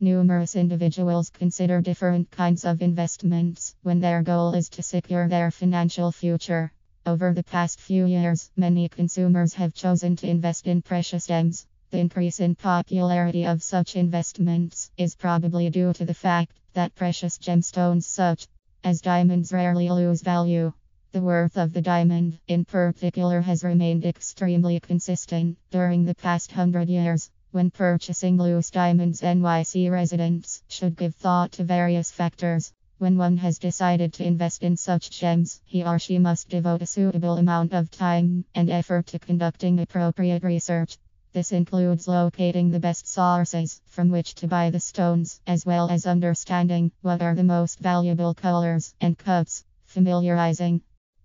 Numerous individuals consider different kinds of investments when their goal is to secure their financial future. Over the past few years, many consumers have chosen to invest in precious gems. The increase in popularity of such investments is probably due to the fact that precious gemstones such as diamonds rarely lose value. The worth of the diamond, in particular, has remained extremely consistent during the past 100 years. When purchasing loose diamonds, NYC residents should give thought to various factors. When one has decided to invest in such gems, he or she must devote a suitable amount of time and effort to conducting appropriate research. This includes locating the best sources from which to buy the stones, as well as understanding what are the most valuable colors and cuts. Familiarizing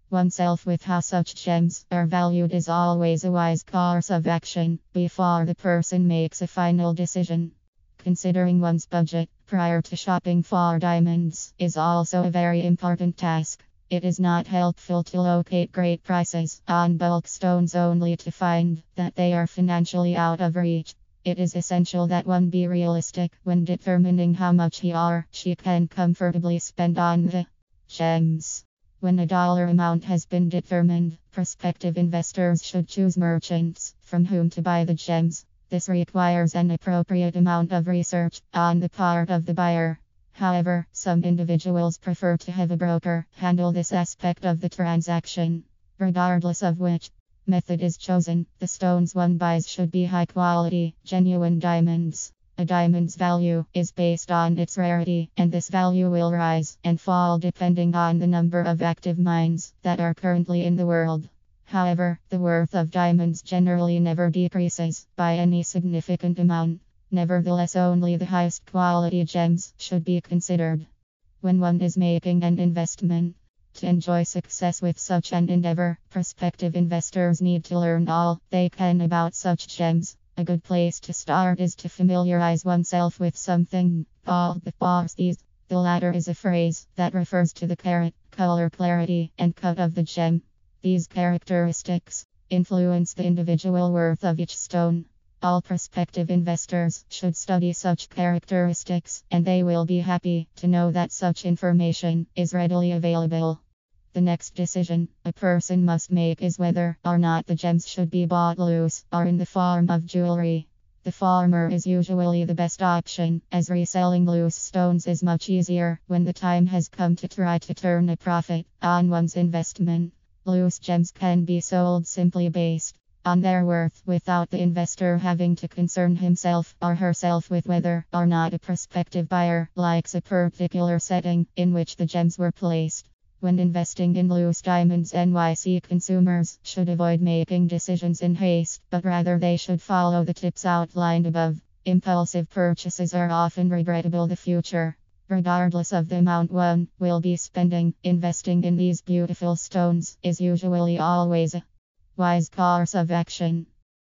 oneself with how such gems are valued is always a wise course of action before the person makes a final decision. Considering one's budget prior to shopping for diamonds is also a very important task. It is not helpful to locate great prices on bulk stones only to find that they are financially out of reach. It is essential that one be realistic when determining how much he or she can comfortably spend on the gems. When a dollar amount has been determined, prospective investors should choose merchants from whom to buy the gems. This requires an appropriate amount of research on the part of the buyer. However, some individuals prefer to have a broker handle this aspect of the transaction. Regardless of which method is chosen, the stones one buys should be high quality, genuine diamonds. A diamond's value is based on its rarity, and this value will rise and fall depending on the number of active mines that are currently in the world. However, the worth of diamonds generally never decreases by any significant amount. Nevertheless, only the highest quality gems should be considered when one is making an investment. To enjoy success with such an endeavor, prospective investors need to learn all they can about such gems. A good place to start is to familiarize oneself with something called the porthes. The latter is a phrase that refers to the carat, color clarity, and cut of the gem. These characteristics influence the individual worth of each stone. All prospective investors should study such characteristics, and they will be happy to know that such information is readily available. The next decision a person must make is whether or not the gems should be bought loose or in the form of jewelry. The former is usually the best option, as reselling loose stones is much easier when the time has come to try to turn a profit on one's investment. Loose gems can be sold simply based on their worth without the investor having to concern himself or herself with whether or not a prospective buyer likes a particular setting in which the gems were placed. When investing in loose diamonds, NYC consumers should avoid making decisions in haste, but rather they should follow the tips outlined above. Impulsive purchases are often regrettable in the future. Regardless of the amount one will be spending, investing in these beautiful stones is usually always a wise course of action.